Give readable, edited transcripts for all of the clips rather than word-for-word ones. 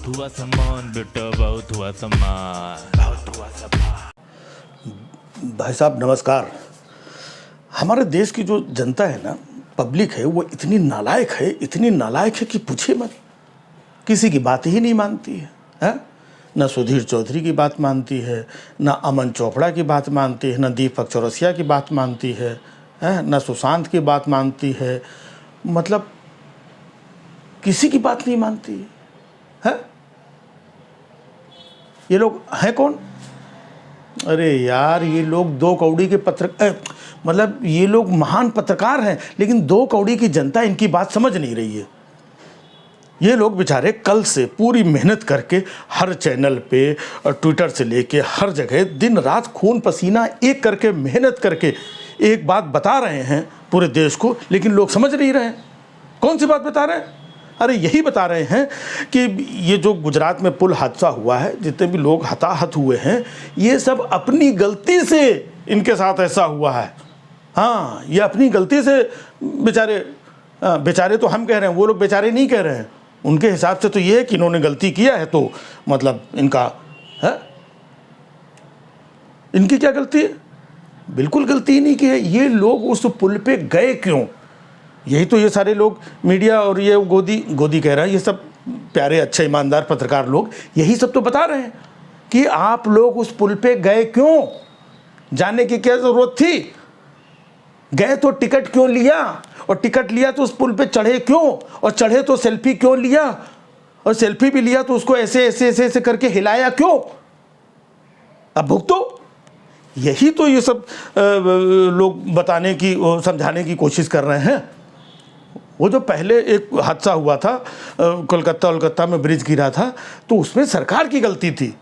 बहुत हुआ सम्मान बेटा, बहुत हुआ सम्मान, बहुत हुआ सम्मान। भाई साहब नमस्कार। हमारे देश की जो जनता है ना, पब्लिक है, वो इतनी नालायक है, इतनी नालायक है कि पूछे मत। किसी की बात ही नहीं मानती है? न सुधीर चौधरी की बात मानती है, न अमन चोपड़ा की बात मानती है, न दीपक चौरसिया की बात मानती है, न सुशांत की बात मानती है। मतलब किसी की बात नहीं मानती है। ये लोग हैं कौन? अरे यार, ये लोग दो कौड़ी के मतलब ये लोग महान पत्रकार हैं, लेकिन दो कौड़ी की जनता इनकी बात समझ नहीं रही है। ये लोग बेचारे कल से पूरी मेहनत करके हर चैनल पे और ट्विटर से लेके हर जगह दिन रात खून पसीना एक करके मेहनत करके एक बात बता रहे हैं पूरे देश को, लेकिन लोग समझ नहीं रहे हैं। कौन सी बात बता रहे हैं? अरे यही बता रहे हैं कि ये जो गुजरात में पुल हादसा हुआ है, जितने भी लोग हताहत हुए हैं, ये सब अपनी गलती से इनके साथ ऐसा हुआ है। हाँ, ये अपनी गलती से बेचारे तो हम कह रहे हैं, वो लोग बेचारे नहीं कह रहे हैं। उनके हिसाब से तो ये है कि इन्होंने गलती किया है, तो मतलब इनका है। इनकी क्या गलती है? बिल्कुल गलती ही नहीं की है। ये लोग उस पुल पे गए क्यों? यही तो ये सारे लोग मीडिया और ये गोदी कह रहा है, ये सब प्यारे अच्छे ईमानदार पत्रकार लोग यही सब तो बता रहे हैं कि आप लोग उस पुल पे गए क्यों? जाने की क्या ज़रूरत थी? गए तो टिकट क्यों लिया? और टिकट लिया तो उस पुल पे चढ़े क्यों? और चढ़े तो सेल्फी क्यों लिया? और सेल्फी भी लिया तो उसको ऐसे ऐसे ऐसे ऐसे करके हिलाया क्यों? अब भुगतो। यही तो ये सब लोग बताने की, समझाने की कोशिश कर रहे हैं। वो जो पहले एक हादसा हुआ था, कोलकाता में ब्रिज गिरा था, तो उसमें सरकार की गलती थी,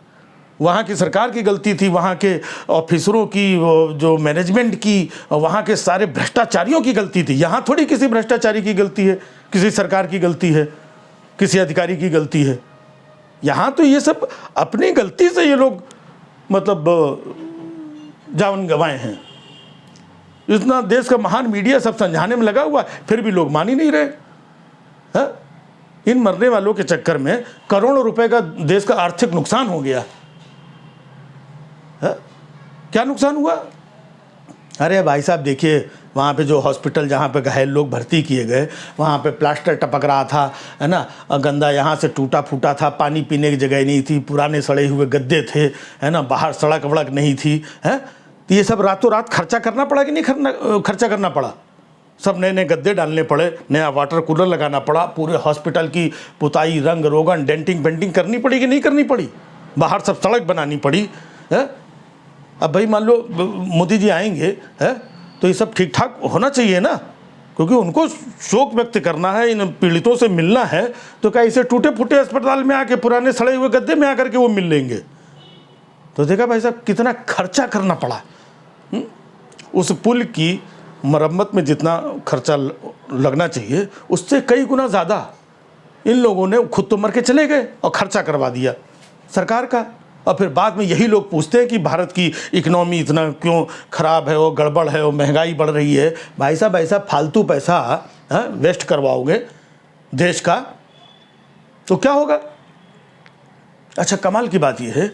वहाँ की सरकार की गलती थी, वहाँ के ऑफिसरों की, जो मैनेजमेंट की, वहाँ के सारे भ्रष्टाचारियों की गलती थी। यहाँ थोड़ी किसी भ्रष्टाचारी की गलती है, किसी सरकार की गलती है, किसी अधिकारी की गलती है। यहाँ तो ये सब अपनी गलती से ये लोग मतलब जान गंवाए हैं। इतना देश का महान मीडिया सब समझाने में लगा हुआ, फिर भी लोग मान ही नहीं रहे हैं। इन मरने वालों के चक्कर में करोड़ों रुपए का देश का आर्थिक नुकसान हो गया है। क्या नुकसान हुआ? अरे भाई साहब देखिए, वहाँ पे जो हॉस्पिटल जहाँ पे घायल लोग भर्ती किए गए, वहाँ पे प्लास्टर टपक रहा था, है ना, गंदा यहाँ से टूटा फूटा था, पानी पीने की जगह नहीं थी, पुराने सड़े हुए गद्दे थे, है ना, बाहर सड़क वड़क नहीं थी, है। तो ये सब रातों रात खर्चा करना पड़ा कि नहीं खर्चा करना पड़ा? सब नए नए गद्दे डालने पड़े, नया वाटर कूलर लगाना पड़ा, पूरे हॉस्पिटल की पुताई, रंग रोगन, डेंटिंग पेंटिंग करनी पड़ी कि नहीं करनी पड़ी? बाहर सब सड़क बनानी पड़ी है। अब भाई मान लो मोदी जी आएंगे है, तो ये सब ठीक ठाक होना चाहिए ना, क्योंकि उनको शोक व्यक्त करना है, इन पीड़ितों से मिलना है। तो क्या इसे टूटे फूटे अस्पताल में आके, पुराने सड़े हुए गद्दे में आकर के वो मिल लेंगे? तो देखा भाई साहब कितना खर्चा करना पड़ा। उस पुल की मरम्मत में जितना खर्चा लगना चाहिए, उससे कई गुना ज़्यादा इन लोगों ने खुद तो मर के चले गए और खर्चा करवा दिया सरकार का। और फिर बाद में यही लोग पूछते हैं कि भारत की इकोनॉमी इतना क्यों ख़राब है, वो गड़बड़ है, वो महंगाई बढ़ रही है। भाई साहब ऐसा फालतू पैसा वेस्ट करवाओगे देश का तो क्या होगा? अच्छा, कमाल की बात यह है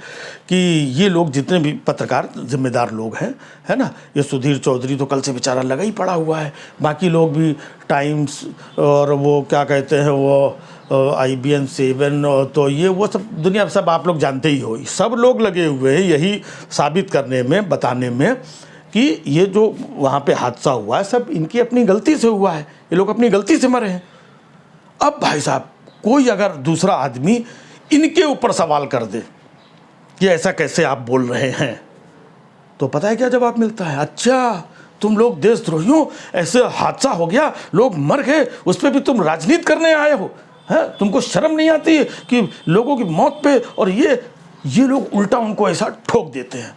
कि ये लोग जितने भी पत्रकार जिम्मेदार लोग हैं, है ना, ये सुधीर चौधरी तो कल से बेचारा लगा ही पड़ा हुआ है, बाकी लोग भी टाइम्स और वो क्या कहते हैं वो IBN 7, तो ये वो सब दुनिया सब आप लोग जानते ही हो, सब लोग लगे हुए हैं यही साबित करने में, बताने में कि ये जो वहाँ पे हादसा हुआ है सब इनकी अपनी गलती से हुआ है, ये लोग अपनी गलती से मरे हैं। अब भाई साहब कोई अगर दूसरा आदमी इनके ऊपर सवाल कर दे कि ऐसा कैसे आप बोल रहे हैं, तो पता है क्या जवाब मिलता है? अच्छा, तुम लोग देशद्रोहियों, ऐसे हादसा हो गया, लोग मर गए, उस पर भी तुम राजनीति करने आए हो, हैं? तुमको शर्म नहीं आती कि लोगों की मौत पे? और ये लोग उल्टा उनको ऐसा ठोक देते हैं।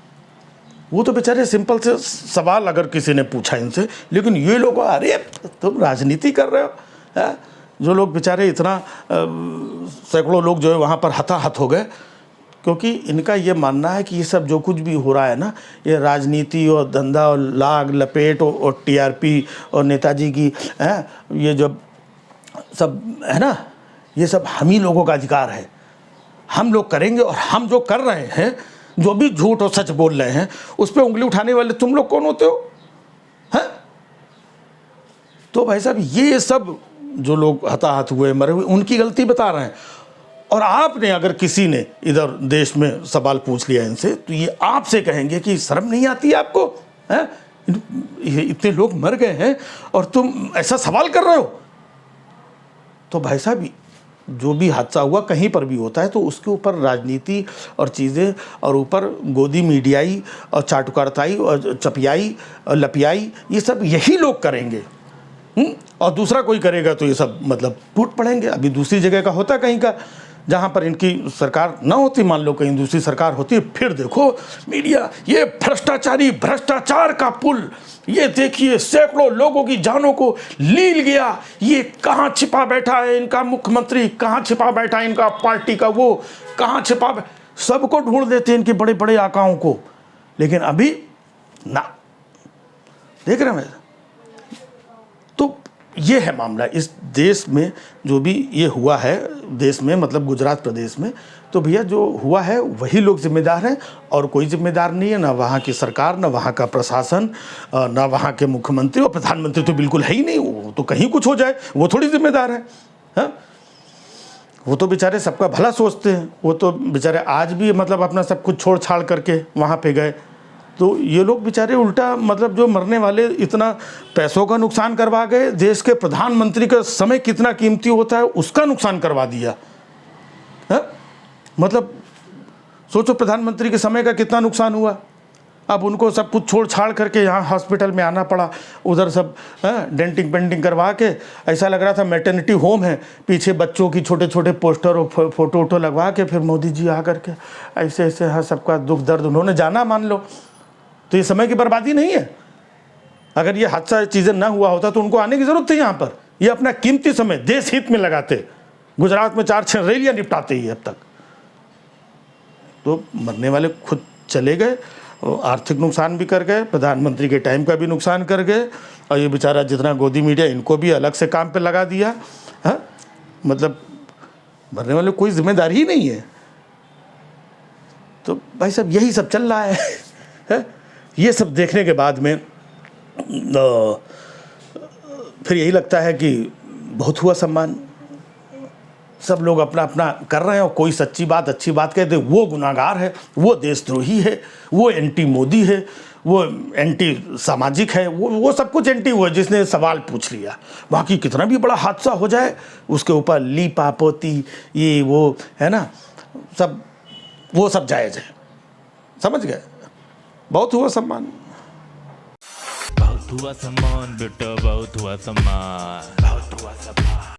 वो तो बेचारे सिंपल से सवाल अगर किसी ने पूछा इनसे, लेकिन ये लोग अरे तुम राजनीति कर रहे हो, है? जो लोग बेचारे इतना सैकड़ों लोग जो है वहाँ पर हताहत हो गए, क्योंकि इनका ये मानना है कि ये सब जो कुछ भी हो रहा है ना, ये राजनीति और धंधा और लाग लपेट और TRP और नेताजी की ये जब सब है ना, ये सब हम ही लोगों का अधिकार है। हम लोग करेंगे और हम जो कर रहे हैं, जो भी झूठ और सच बोल रहे हैं, उस पर उंगली उठाने वाले तुम लोग कौन होते हो? हैं? तो भाई साहब ये सब जो लोग हताहत हुए, मरे हुए, उनकी गलती बता रहे हैं। और आपने अगर किसी ने इधर देश में सवाल पूछ लिया इनसे, तो ये आपसे कहेंगे कि शर्म नहीं आती आपको? हैं? इतने लोग मर गए हैं और तुम ऐसा सवाल कर रहे हो? तो भाई साहब जो भी हादसा हुआ कहीं पर भी होता है तो उसके ऊपर राजनीति और चीज़ें और ऊपर गोदी मीडियाई और चाटुकारताई और चपियाई और लपियाई, ये सब यही लोग करेंगे। और दूसरा कोई करेगा तो ये सब मतलब टूट पड़ेंगे। अभी दूसरी जगह का होता कहीं का जहाँ पर इनकी सरकार ना होती, मान लो कहीं दूसरी सरकार होती, फिर देखो मीडिया ये भ्रष्टाचारी, भ्रष्टाचार का पुल, ये देखिए सैकड़ों लोगों की जानों को लील गया, ये कहाँ छिपा बैठा है इनका मुख्यमंत्री, कहाँ छिपा बैठा है इनका पार्टी का वो, कहाँ छिपा, सबको ढूंढ देते हैं इनके बड़े बड़े आकाओं को। लेकिन अभी ना, देख रहे हैं। तो ये है मामला इस देश में, जो भी ये हुआ है देश में, मतलब गुजरात प्रदेश में, तो भैया जो हुआ है वही लोग जिम्मेदार हैं और कोई जिम्मेदार नहीं है, ना वहाँ की सरकार, ना वहाँ का प्रशासन, ना वहाँ के मुख्यमंत्री और प्रधानमंत्री तो बिल्कुल है ही नहीं। वो तो कहीं कुछ हो जाए वो थोड़ी जिम्मेदार है, हाँ? वो तो बेचारे सबका भला सोचते हैं, वो तो बेचारे आज भी मतलब अपना सब कुछ छोड़ छाड़ करके वहाँ पे गए। तो ये लोग बेचारे उल्टा मतलब जो मरने वाले इतना पैसों का नुकसान करवा गए, देश के प्रधानमंत्री का समय कितना कीमती होता है उसका नुकसान करवा दिया है। मतलब सोचो प्रधानमंत्री के समय का कितना नुकसान हुआ। अब उनको सब कुछ छोड़ छाड़ करके यहाँ हॉस्पिटल में आना पड़ा, उधर सब डेंटिंग पेंटिंग करवा के ऐसा लग रहा था मैटरनिटी होम है, पीछे बच्चों की छोटे छोटे पोस्टर और फोटो वोटो लगवा के फिर मोदी जी आ करके ऐसे ऐसे, हाँ सबका दुख दर्द उन्होंने जाना, मान लो। तो ये समय की बर्बादी नहीं है? अगर ये हादसा चीज़ें ना हुआ होता तो उनको आने की ज़रूरत थी यहाँ पर, ये अपना कीमती समय देश हित में लगाते, गुजरात में 4-6 रैलियाँ निपटाते ही अब तक। तो मरने वाले खुद चले गए, आर्थिक नुकसान भी कर गए, प्रधानमंत्री के टाइम का भी नुकसान कर गए, और ये बेचारा जितना गोदी मीडिया इनको भी अलग से काम पे लगा दिया। हाँ, मतलब मरने वाले कोई जिम्मेदारी ही नहीं है। तो भाई साहब यही सब चल रहा है। ये सब देखने के बाद में फिर यही लगता है कि बहुत हुआ सम्मान, सब लोग अपना अपना कर रहे हैं और कोई सच्ची बात अच्छी बात कहते वो गुनाहगार है, वो देशद्रोही है, वो एंटी मोदी है, वो एंटी सामाजिक है, वो सब कुछ एंटी हुआ जिसने सवाल पूछ लिया। बाकी कितना भी बड़ा हादसा हो जाए उसके ऊपर लीपा पोती ये वो है ना, सब वो सब जायज़ है, समझ गए? बहुत हुआ सम्मान, बहुत हुआ सम्मान बेटा, बहुत हुआ सम्मान, बहुत हुआ सम्मान।